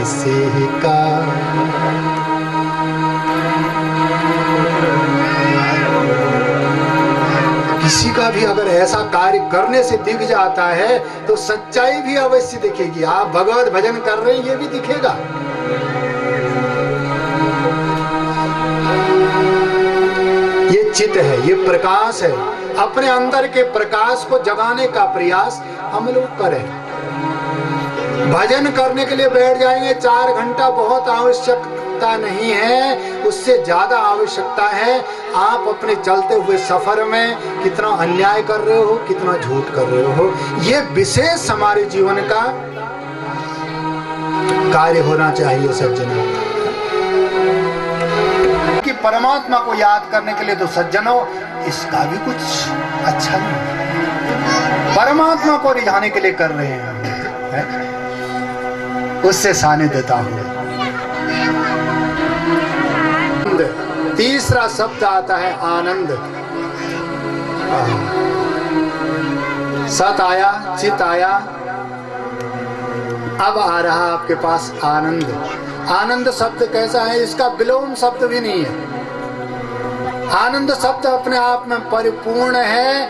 किसी का। किसी का भी अगर ऐसा कार्य करने से दिख जाता है तो सच्चाई भी अवश्य दिखेगी। आप भगवत भजन कर रहे हैं ये भी दिखेगा। ये चित्त है, ये प्रकाश है। अपने अंदर के प्रकाश को जगाने का प्रयास हम लोग करें। भजन करने के लिए बैठ जाएंगे 4 घंटा, बहुत आवश्यकता नहीं है, उससे ज्यादा आवश्यकता है आप अपने चलते हुए सफर में कितना अन्याय कर रहे हो, कितना झूठ कर रहे हो। ये विशेष हमारे जीवन का कार्य होना चाहिए सज्जनों। कि परमात्मा को याद करने के लिए तो सज्जनों इसका भी कुछ अच्छा नहीं। परमात्मा को रिझाने के लिए कर रहे हैं, उससे सानिध्यता हो। तीसरा शब्द आता है आनंद। सत आया, चित आया, अब आ रहा आपके पास आनंद। आनंद शब्द कैसा है? इसका विलोम शब्द भी नहीं है। आनंद शब्द अपने आप में परिपूर्ण है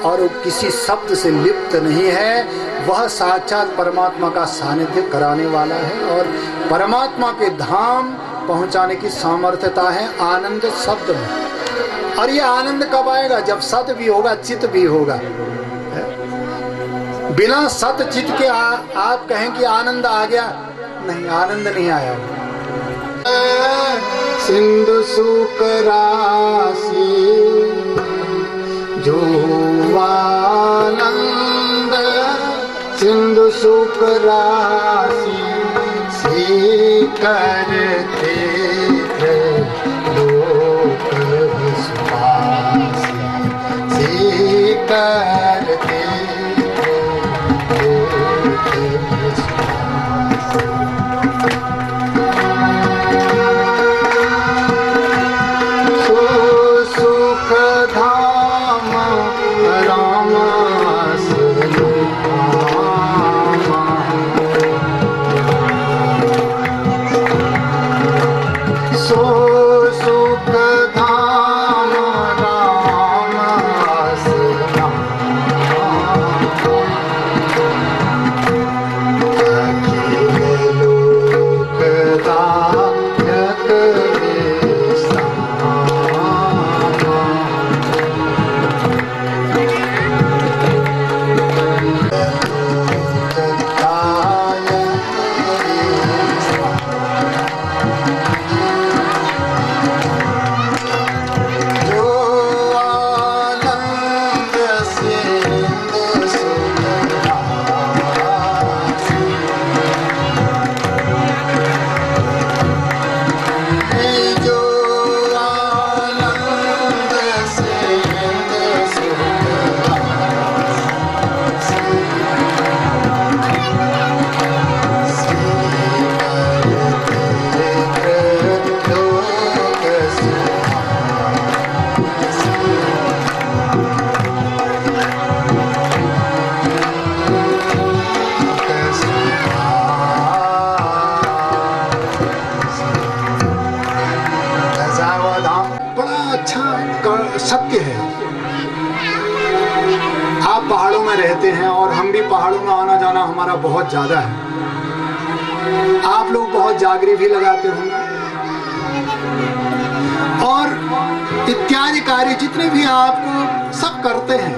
और वो किसी शब्द से लिप्त नहीं है। वह साक्षात परमात्मा का सानिध्य कराने वाला है और परमात्मा के धाम पहुंचाने की सामर्थ्यता है आनंद शब्द में। और ये आनंद कब आएगा? जब सत भी होगा, चित भी होगा। बिना सत चित के आप कहें कि आनंद आ गया, नहीं, आनंद नहीं आया। सिंधु सुख राशि जो आनंद, सिंधु सुख राशि से करते थे लोक विश्वासी, से करते सत्य है। आप पहाड़ों में रहते हैं और हम भी पहाड़ों में आना जाना हमारा बहुत ज्यादा है। आप लोग बहुत जागरी भी लगाते होंगे और इत्यादि कार्य जितने भी आपको सब करते हैं,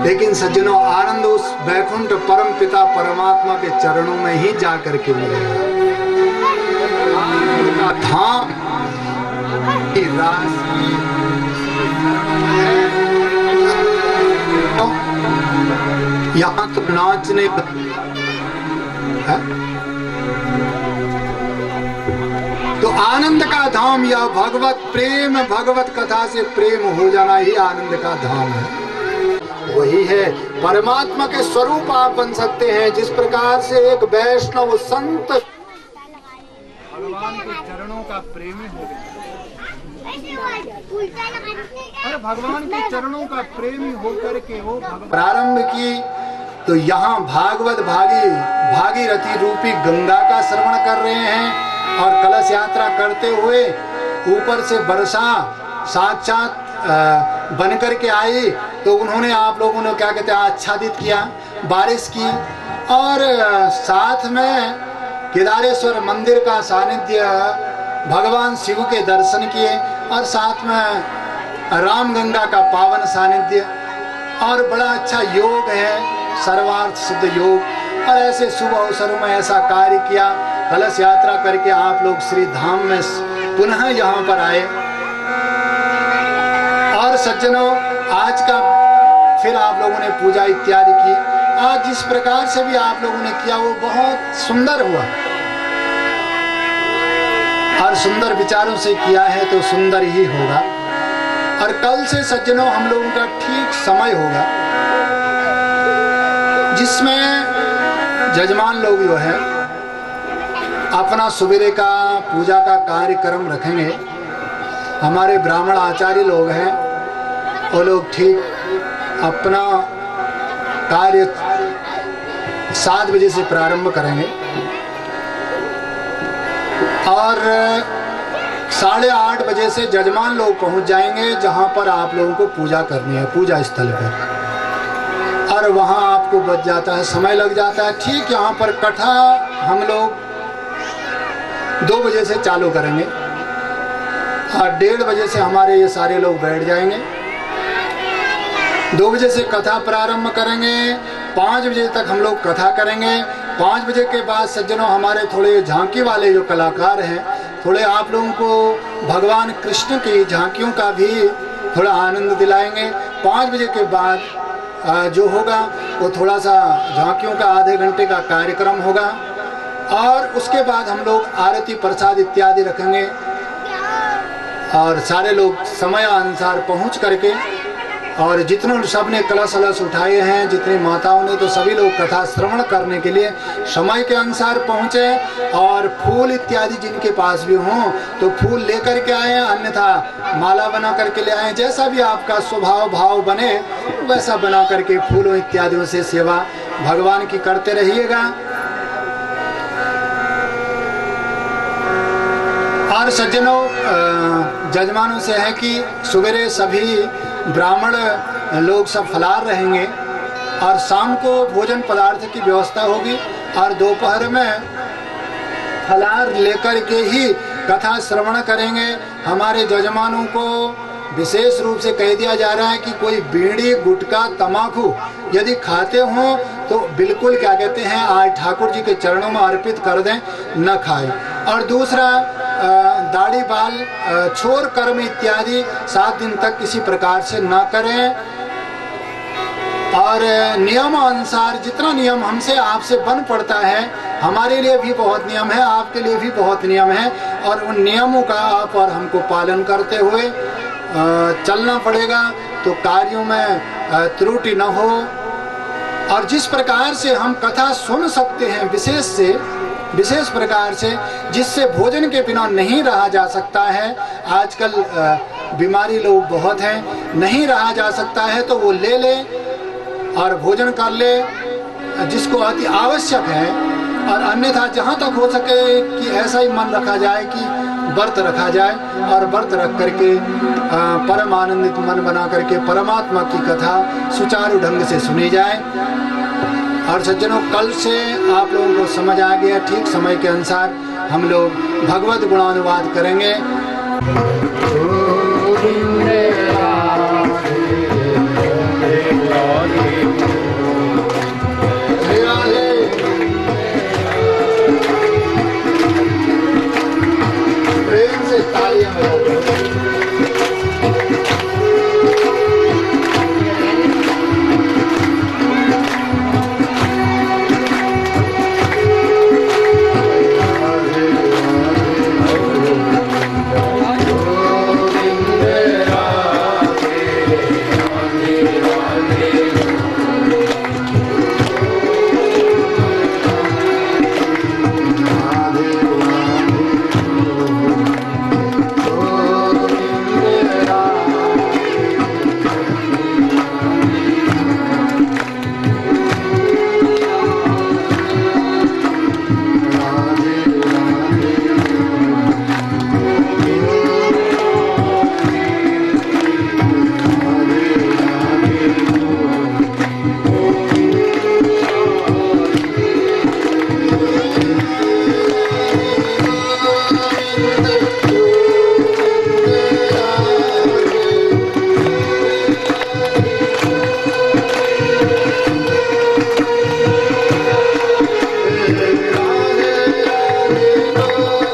लेकिन सज्जनों आनंद उस वैकुंठ परम पिता परमात्मा के चरणों में ही जा करके मिलेगा। धाम की राशि यहाँ तो नाचने है? तो आनंद का धाम या भगवत प्रेम, भगवत कथा से प्रेम हो जाना ही आनंद का धाम है। वही है परमात्मा के स्वरूप आप बन सकते हैं। जिस प्रकार से एक वैष्णव संत भगवान के चरणों का प्रेमी हो गया, अरे भगवान के चरणों का प्रेमी होकर के वो प्रारंभ की तो यहाँ भागवत भागीरथी रूपी गंगा का श्रवण कर रहे हैं और कलश यात्रा करते हुए ऊपर से वर्षा साक्षात बन करके आई, तो उन्होंने आप लोगों ने क्या कहते हैं आच्छादित किया, बारिश की। और साथ में केदारेश्वर मंदिर का सानिध्य, भगवान शिव के दर्शन किए और साथ में रामगंगा का पावन सानिध्य, और बड़ा अच्छा योग है सर्वार्थ सिद्ध योग। और ऐसे शुभ अवसरों में ऐसा कार्य किया, कलश यात्रा करके आप लोग श्री धाम में पुनः यहाँ पर आए। और सज्जनों, आज का फिर आप लोगों ने पूजा इत्यादि की। आज जिस प्रकार से भी आप लोगों ने किया वो बहुत सुंदर हुआ, और सुंदर विचारों से किया है तो सुंदर ही होगा। और कल से सज्जनों हम लोगों का ठीक समय होगा जिसमें जजमान लोग जो है अपना सुबेरे का पूजा का कार्यक्रम रखेंगे। हमारे ब्राह्मण आचार्य लोग हैं, वो लोग ठीक अपना कार्य 7 बजे से प्रारंभ करेंगे और 8:30 बजे से जजमान लोग पहुंच जाएंगे जहां पर आप लोगों को पूजा करनी है, पूजा स्थल पर। और वहां आपको बच जाता है, समय लग जाता है। ठीक यहाँ पर कथा हम लोग 2 बजे से चालू करेंगे और 1:30 बजे से हमारे ये सारे लोग बैठ जाएंगे। 2 बजे से कथा प्रारंभ करेंगे, 5 बजे तक हम लोग कथा करेंगे। 5 बजे के बाद सज्जनों हमारे थोड़े झांकी वाले जो कलाकार हैं, थोड़े आप लोगों को भगवान कृष्ण की झांकियों का भी थोड़ा आनंद दिलाएंगे। 5 बजे के बाद जो होगा वो थोड़ा सा झांकियों का आधे घंटे का कार्यक्रम होगा और उसके बाद हम लोग आरती प्रसाद इत्यादि रखेंगे और सारे लोग समय अनुसार पहुंच करके, और जितने सबने कलश वलश उठाए हैं, जितनी माताओं ने, तो सभी लोग कथा श्रवण करने के लिए समय के अनुसार पहुँचे। और फूल इत्यादि जिनके पास भी हों तो फूल लेकर के आए, अन्यथा माला बना करके ले आए। जैसा भी आपका स्वभाव भाव बने वैसा बना करके फूलों इत्यादियों से सेवा भगवान की करते रहिएगा। और सज्जनों, जजमानों से है कि सवेरे सभी ब्राह्मण लोग सब फलार रहेंगे और शाम को भोजन पदार्थ की व्यवस्था होगी और दोपहर में फलार लेकर के ही कथा श्रवण करेंगे। हमारे जजमानों को विशेष रूप से कह दिया जा रहा है कि कोई बीड़ी गुटखा तमाकू यदि खाते हों तो बिल्कुल क्या कहते हैं आज ठाकुर जी के चरणों में अर्पित कर दें, न खाएं। और दूसरा, दाढ़ी बाल छोर कर्म इत्यादि 7 दिन तक किसी प्रकार से न करें। और नियम अनुसार जितना नियम हमसे आपसे बन पड़ता है, हमारे लिए भी बहुत नियम है, आपके लिए भी बहुत नियम है, और उन नियमों का आप और हमको पालन करते हुए चलना पड़ेगा तो कार्यों में त्रुटि न हो। और जिस प्रकार से हम कथा सुन सकते हैं विशेष प्रकार से, जिससे भोजन के बिना नहीं रहा जा सकता है, आजकल बीमारी लोग बहुत हैं, नहीं रहा जा सकता है तो वो ले ले और भोजन कर ले जिसको अति आवश्यक है। और अन्यथा जहाँ तक हो सके कि ऐसा ही मन रखा जाए कि व्रत रखा जाए और व्रत रख करके परम आनंदित मन बना करके परमात्मा की कथा सुचारू ढंग से सुनी जाए। और सज्जनों, कल से आप लोगों को समझ आ गया, ठीक समय के अनुसार हम लोग भगवत गुणानुवाद करेंगे। प्रेम से तालियां बजाते हैं। हरे नाम